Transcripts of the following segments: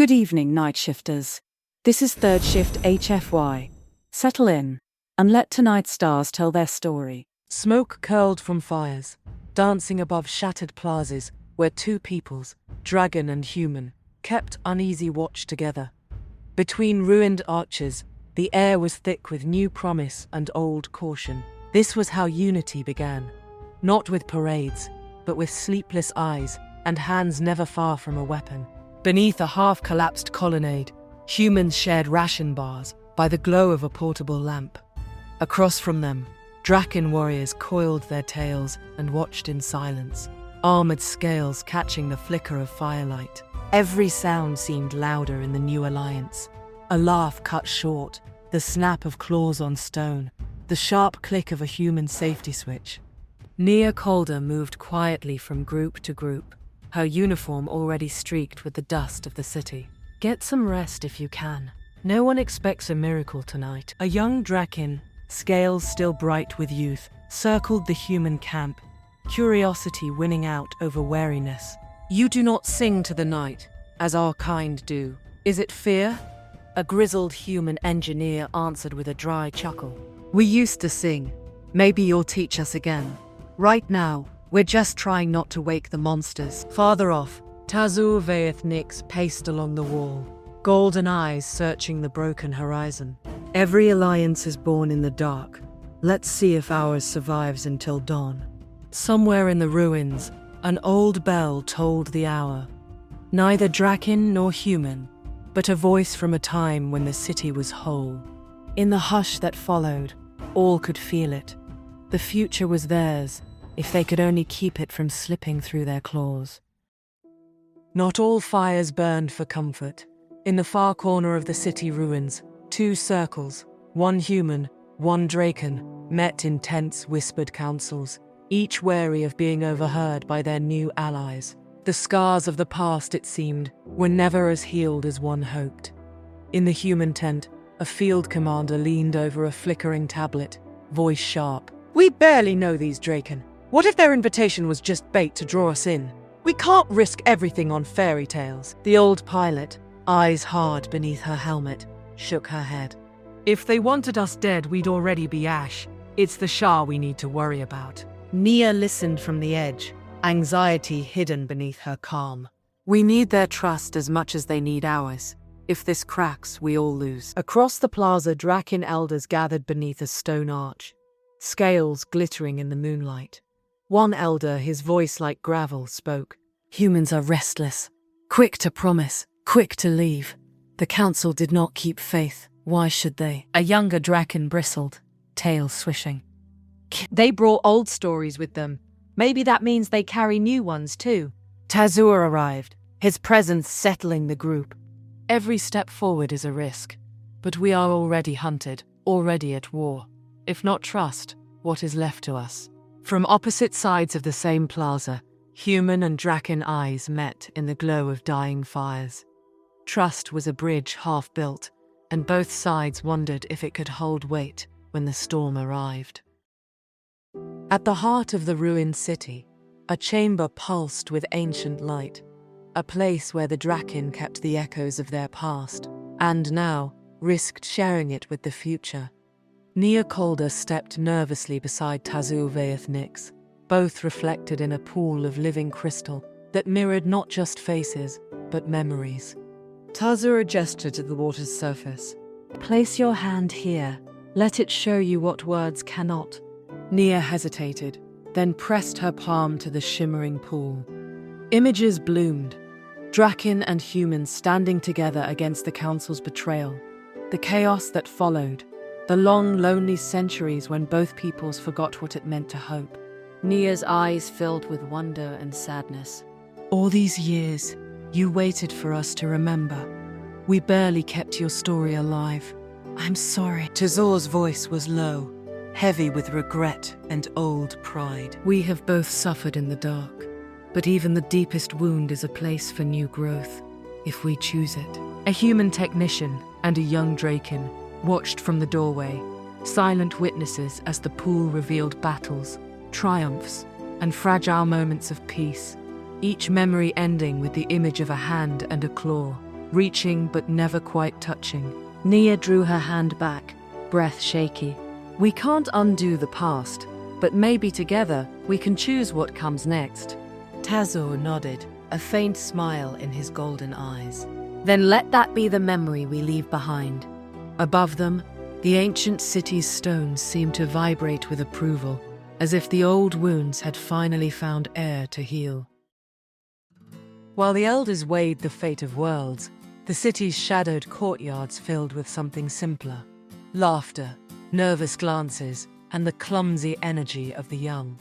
Good evening, night shifters. This is third shift HFY. Settle in, and let tonight's stars tell their story. Smoke curled from fires, dancing above shattered plazas where two peoples, dragon and human, kept uneasy watch together. Between ruined arches, the air was thick with new promise and old caution. This was how unity began, not with parades, but with sleepless eyes and hands never far from a weapon. Beneath a half-collapsed colonnade, humans shared ration bars by the glow of a portable lamp. Across from them, Drakyn warriors coiled their tails and watched in silence, armored scales catching the flicker of firelight. Every sound seemed louder in the new alliance. A laugh cut short, the snap of claws on stone, the sharp click of a human safety switch. Nia Calder moved quietly from group to group, her uniform already streaked with the dust of the city. Get some rest if you can. No one expects a miracle tonight. A young Drakyn, scales still bright with youth, circled the human camp, curiosity winning out over wariness. You do not sing to the night, as our kind do. Is it fear? A grizzled human engineer answered with a dry chuckle. We used to sing. Maybe you'll teach us again. Right now, we're just trying not to wake the monsters. Farther off, Tazur Nix paced along the wall, golden eyes searching the broken horizon. Every alliance is born in the dark. Let's see if ours survives until dawn. Somewhere in the ruins, an old bell tolled the hour. Neither Drakyn nor human, but a voice from a time when the city was whole. In the hush that followed, all could feel it. The future was theirs, if they could only keep it from slipping through their claws. Not all fires burned for comfort. In the far corner of the city ruins, two circles, one human, one Drakyn, met in tense whispered councils, each wary of being overheard by their new allies. The scars of the past, it seemed, were never as healed as one hoped. In the human tent, a field commander leaned over a flickering tablet, voice sharp. We barely know these Drakyn. What if their invitation was just bait to draw us in? We can't risk everything on fairy tales. The old pilot, eyes hard beneath her helmet, shook her head. If they wanted us dead, we'd already be ash. It's the Sharr we need to worry about. Nia listened from the edge, anxiety hidden beneath her calm. We need their trust as much as they need ours. If this cracks, we all lose. Across the plaza, Drakyn elders gathered beneath a stone arch, scales glittering in the moonlight. One elder, his voice like gravel, spoke. Humans are restless, quick to promise, quick to leave. The council did not keep faith. Why should they? A younger Drakyn bristled, tail swishing. They brought old stories with them. Maybe that means they carry new ones too. Tazur arrived, his presence settling the group. Every step forward is a risk, but we are already hunted, already at war. If not trust, what is left to us? From opposite sides of the same plaza, human and Drakyn eyes met in the glow of dying fires. Trust was a bridge half built, and both sides wondered if it could hold weight when the storm arrived. At the heart of the ruined city, a chamber pulsed with ancient light, a place where the Drakyn kept the echoes of their past, and now risked sharing it with the future. Nia Calder stepped nervously beside Tazur Nix, both reflected in a pool of living crystal that mirrored not just faces, but memories. Tazur gestured to the water's surface. Place your hand here. Let it show you what words cannot. Nia hesitated, then pressed her palm to the shimmering pool. Images bloomed, Drakyn and humans standing together against the council's betrayal, the chaos that followed, the long, lonely centuries when both peoples forgot what it meant to hope. Nia's eyes filled with wonder and sadness. All these years, you waited for us to remember. We barely kept your story alive. I'm sorry. Tazur's voice was low, heavy with regret and old pride. We have both suffered in the dark, but even the deepest wound is a place for new growth, if we choose it. A human technician and a young Drakyn watched from the doorway, silent witnesses as the pool revealed battles, triumphs, and fragile moments of peace, each memory ending with the image of a hand and a claw. reaching but never quite touching. Nia drew her hand back, breath shaky. We can't undo the past, but maybe together we can choose what comes next. Tazor nodded, a faint smile in his golden eyes. Then let that be the memory we leave behind. Above them, the ancient city's stones seemed to vibrate with approval, as if the old wounds had finally found air to heal. While the elders weighed the fate of worlds, the city's shadowed courtyards filled with something simpler. Laughter, nervous glances, and the clumsy energy of the young.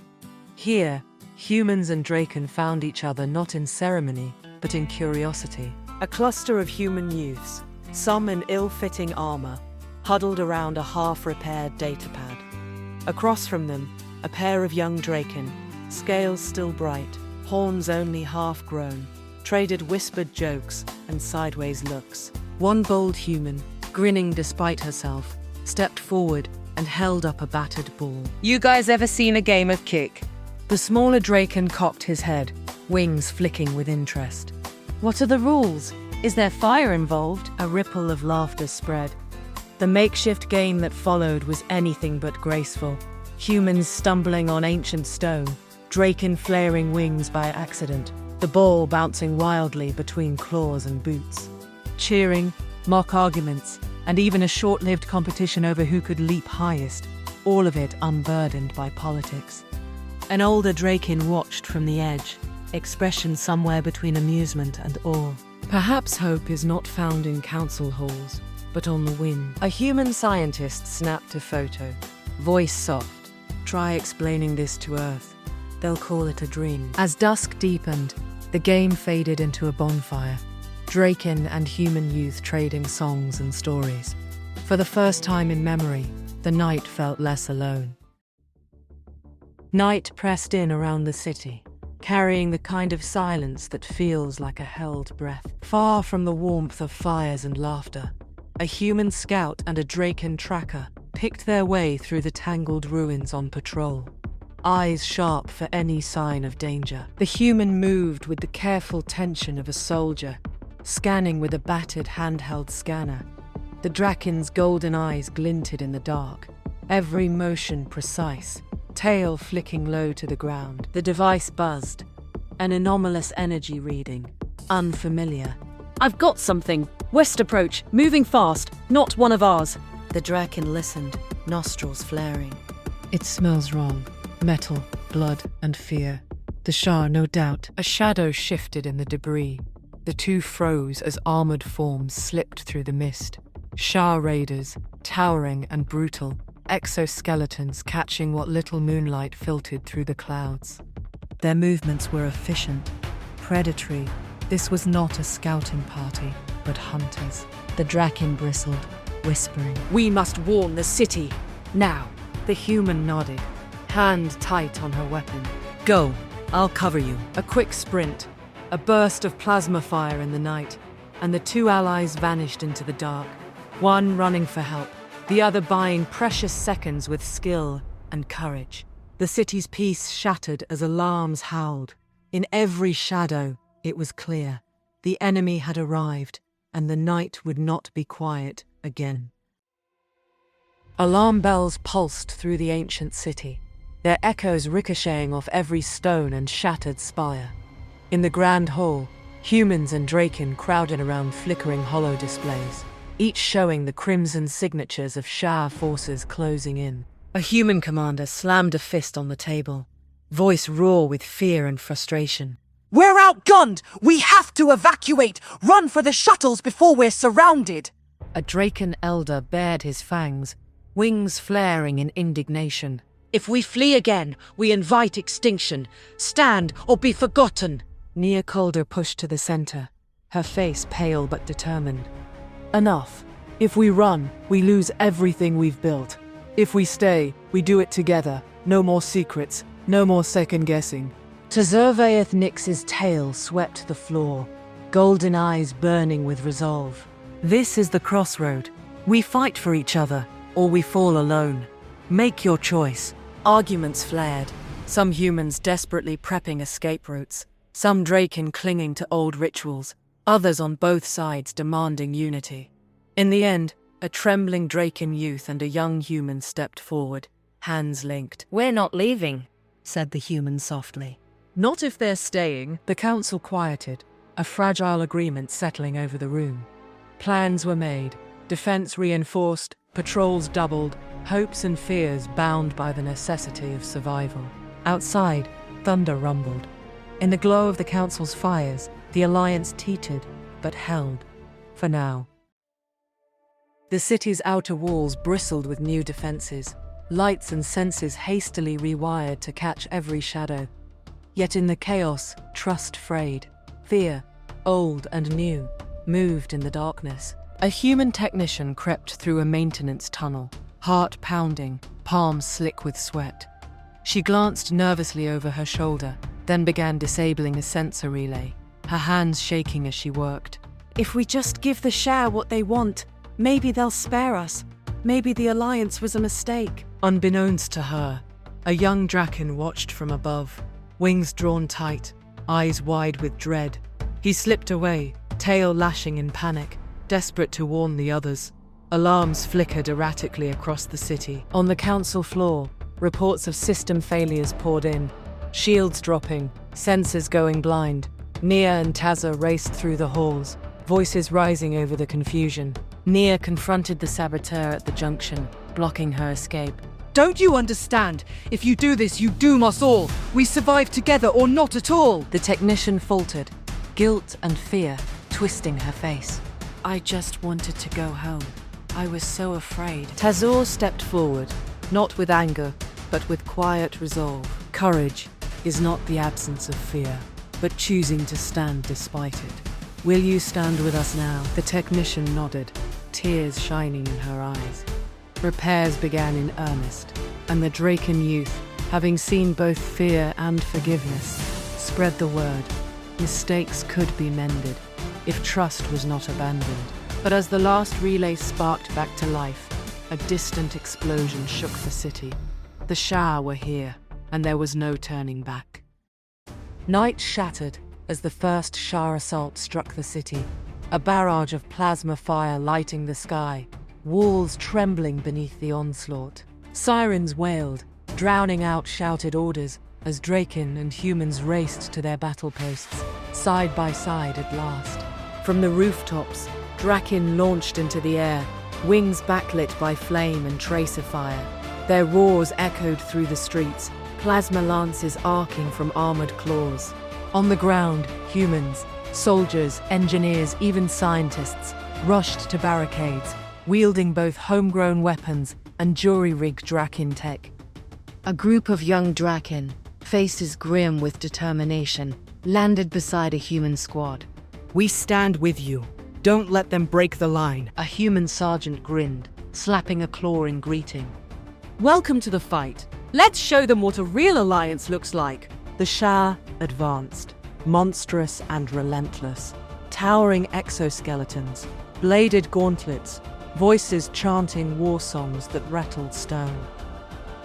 Here, humans and Drakyn found each other not in ceremony, but in curiosity. A cluster of human youths, some in ill-fitting armor, huddled around a half-repaired datapad. Across from them, a pair of young Drakyn, scales still bright, horns only half-grown, traded whispered jokes and sideways looks. One bold human, grinning despite herself, stepped forward and held up a battered ball. You guys ever seen a game of kick? The smaller Drakyn cocked his head, wings flicking with interest. What are the rules? Is there fire involved? A ripple of laughter spread. The makeshift game that followed was anything but graceful. Humans stumbling on ancient stone, Drakyn flaring wings by accident, the ball bouncing wildly between claws and boots. Cheering, mock arguments, and even a short-lived competition over who could leap highest, all of it unburdened by politics. An older Drakyn watched from the edge, expression somewhere between amusement and awe. Perhaps hope is not found in council halls, but on the wind. A human scientist snapped a photo, voice soft. Try explaining this to Earth. They'll call it a dream. As dusk deepened, the game faded into a bonfire. Drakyn and human youth trading songs and stories. For the first time in memory, the night felt less alone. Night pressed in around the city, carrying the kind of silence that feels like a held breath. Far from the warmth of fires and laughter, a human scout and a Drakyn tracker picked their way through the tangled ruins on patrol, eyes sharp for any sign of danger. The human moved with the careful tension of a soldier, scanning with a battered handheld scanner. The Drakyn's golden eyes glinted in the dark, every motion precise, tail flicking low to the ground. The device buzzed, an anomalous energy reading, unfamiliar. I've got something. West approach, moving fast, not one of ours. The Drakyn listened, nostrils flaring. It smells wrong. Metal, blood, and fear. The Sharr, no doubt. A shadow shifted in the debris. The two froze as armored forms slipped through the mist. Sharr raiders, towering and brutal, exoskeletons catching what little moonlight filtered through the clouds. Their movements were efficient, predatory. This was not a scouting party, but hunters. The Drakyn bristled, whispering, We must warn the city, now. The human nodded, hand tight on her weapon. Go, I'll cover you. A quick sprint, a burst of plasma fire in the night, and the two allies vanished into the dark, one running for help, the other buying precious seconds with skill and courage. The city's peace shattered as alarms howled. In every shadow, it was clear. The enemy had arrived, and the night would not be quiet again. Alarm bells pulsed through the ancient city, their echoes ricocheting off every stone and shattered spire. In the grand hall, humans and Drakyn crowded around flickering holo displays, each showing the crimson signatures of Sharr forces closing in. A human commander slammed a fist on the table, voice raw with fear and frustration. We're outgunned! We have to evacuate! Run for the shuttles before we're surrounded! A Drakyn elder bared his fangs, wings flaring in indignation. If we flee again, we invite extinction. Stand or be forgotten! Nia Calder pushed to the center, her face pale but determined. Enough. If we run, we lose everything we've built. If we stay, we do it together. No more secrets, no more second-guessing. Tzurvaeth Nix's tail swept the floor, golden eyes burning with resolve. This is the crossroad. We fight for each other, or we fall alone. Make your choice. Arguments flared, some humans desperately prepping escape routes, some Drakyn clinging to old rituals, others on both sides demanding unity. In the end, a trembling Drakyn youth and a young human stepped forward, hands linked. "We're not leaving," said the human softly. Not if they're staying, the council quieted, a fragile agreement settling over the room. Plans were made, defense reinforced, patrols doubled, hopes and fears bound by the necessity of survival. Outside, thunder rumbled. In the glow of the council's fires, the alliance teetered, but held, for now. The city's outer walls bristled with new defenses, lights and senses hastily rewired to catch every shadow. Yet in the chaos, trust frayed. Fear, old and new, moved in the darkness. A human technician crept through a maintenance tunnel, heart pounding, palms slick with sweat. She glanced nervously over her shoulder, then began disabling a sensor relay, her hands shaking as she worked. If we just give the Sharr what they want, maybe they'll spare us. Maybe the alliance was a mistake. Unbeknownst to her, a young Drakyn watched from above, wings drawn tight, eyes wide with dread. He slipped away, tail lashing in panic, desperate to warn the others. Alarms flickered erratically across the city. On the council floor, reports of system failures poured in, shields dropping, sensors going blind. Nia and Tazza raced through the halls, voices rising over the confusion. Nia confronted the saboteur at the junction, blocking her escape. Don't you understand? If you do this, you doom us all. We survive together or not at all. The technician faltered, guilt and fear twisting her face. I just wanted to go home. I was so afraid. Tazza stepped forward, not with anger, but with quiet resolve. Courage is not the absence of fear, but choosing to stand despite it. Will you stand with us now? The technician nodded, tears shining in her eyes. Repairs began in earnest, and the Drakyn youth, having seen both fear and forgiveness, spread the word. Mistakes could be mended, if trust was not abandoned. But as the last relay sparked back to life, a distant explosion shook the city. The Sharr were here, and there was no turning back. Night shattered as the first Sharr assault struck the city, a barrage of plasma fire lighting the sky, walls trembling beneath the onslaught. Sirens wailed, drowning out shouted orders as Drakyn and humans raced to their battle posts, side by side at last. From the rooftops, Drakyn launched into the air, wings backlit by flame and tracer fire. Their roars echoed through the streets, plasma lances arcing from armored claws. On the ground, humans, soldiers, engineers, even scientists rushed to barricades, wielding both homegrown weapons and jury-rigged Drakyn tech. A group of young Drakyn, faces grim with determination, landed beside a human squad. We stand with you. Don't let them break the line. A human sergeant grinned, slapping a claw in greeting. Welcome to the fight. Let's show them what a real alliance looks like. The Sharr advanced, monstrous and relentless. Towering exoskeletons, bladed gauntlets, voices chanting war songs that rattled stone.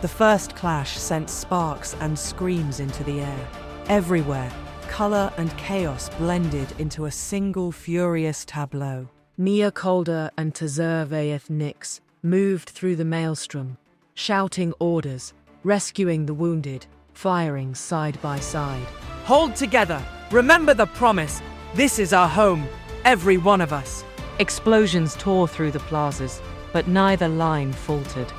The first clash sent sparks and screams into the air. Everywhere, color and chaos blended into a single furious tableau. Nia Calder and Tazza Nix moved through the maelstrom, shouting orders, rescuing the wounded, firing side by side. Hold together. Remember the promise. This is our home, every one of us. Explosions tore through the plazas, but neither line faltered.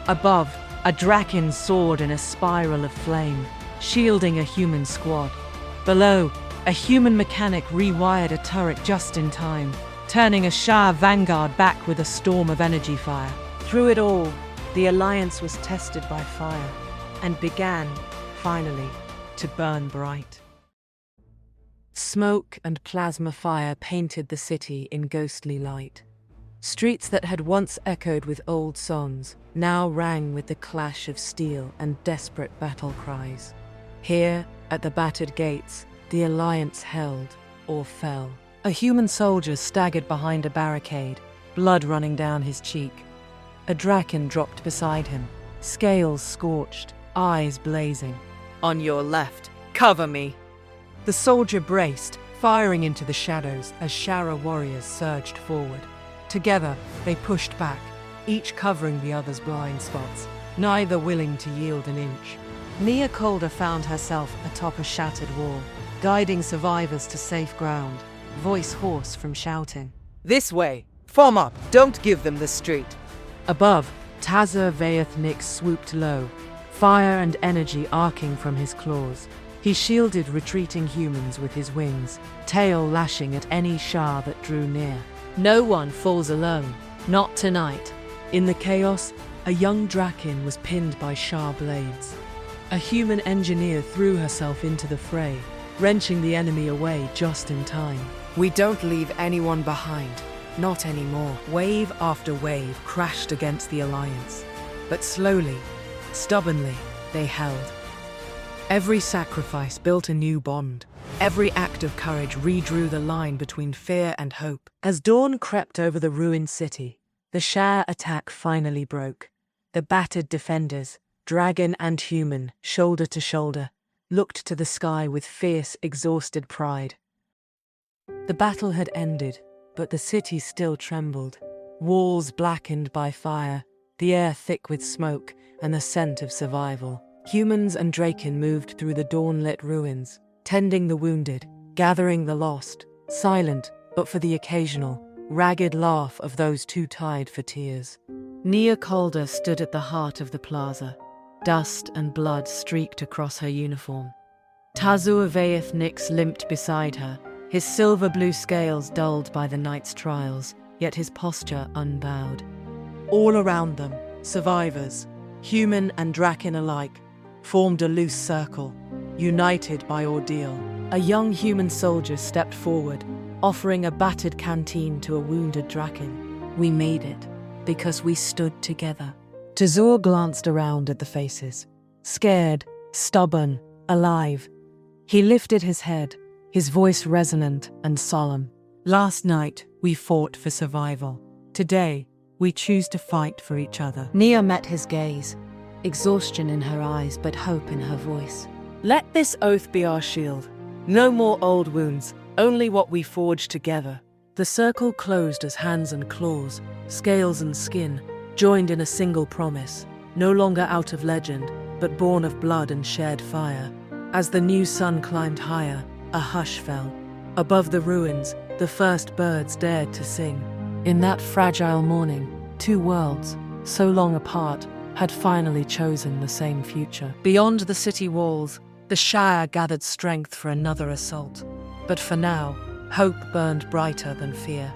Above, a Drakyn soared in a spiral of flame, shielding a human squad. Below, a human mechanic rewired a turret just in time, turning a Sharr vanguard back with a storm of energy fire. Through it all, the alliance was tested by fire, and began, finally, to burn bright. Smoke and plasma fire painted the city in ghostly light. Streets that had once echoed with old songs now rang with the clash of steel and desperate battle cries. Here, at the battered gates, the alliance held or fell. A human soldier staggered behind a barricade, blood running down his cheek. A Drakyn dropped beside him, scales scorched, eyes blazing. On your left, cover me. The soldier braced, firing into the shadows as Sharr warriors surged forward. Together, they pushed back, each covering the other's blind spots, neither willing to yield an inch. Nia Calder found herself atop a shattered wall, guiding survivors to safe ground, voice hoarse from shouting. This way! Form up! Don't give them the street! Above, Tazur Vaethnik swooped low, fire and energy arcing from his claws. He shielded retreating humans with his wings, tail lashing at any Sharr that drew near. No one falls alone. Not tonight. In the chaos, a young Drakyn was pinned by Sharr blades. A human engineer threw herself into the fray, wrenching the enemy away just in time. We don't leave anyone behind. Not anymore. Wave after wave crashed against the Alliance. But slowly, stubbornly, they held. Every sacrifice built a new bond. Every act of courage redrew the line between fear and hope. As dawn crept over the ruined city, the Sharr attack finally broke. The battered defenders, dragon and human, shoulder to shoulder, looked to the sky with fierce, exhausted pride. The battle had ended, but the city still trembled. Walls blackened by fire, the air thick with smoke and the scent of survival. Humans and Drakyn moved through the dawn-lit ruins, tending the wounded, gathering the lost, silent but for the occasional, ragged laugh of those too tired for tears. Nia Calder stood at the heart of the plaza. Dust and blood streaked across her uniform. Tazur Vaethnik limped beside her, his silver-blue scales dulled by the night's trials, yet his posture unbowed. All around them, survivors, human and Drakyn alike, formed a loose circle, united by ordeal. A young human soldier stepped forward, offering a battered canteen to a wounded Drakyn. We made it, because we stood together. Tazur glanced around at the faces. Scared, stubborn, alive. He lifted his head, his voice resonant and solemn. Last night, we fought for survival. Today, we choose to fight for each other. Nia met his gaze, exhaustion in her eyes but hope in her voice. Let this oath be our shield. No more old wounds, only what we forged together. The circle closed as hands and claws, scales and skin, joined in a single promise, no longer out of legend, but born of blood and shared fire. As the new sun climbed higher, a hush fell. Above the ruins, the first birds dared to sing. In that fragile morning, two worlds, so long apart, had finally chosen the same future. Beyond the city walls, the Sharr gathered strength for another assault. But for now, hope burned brighter than fear.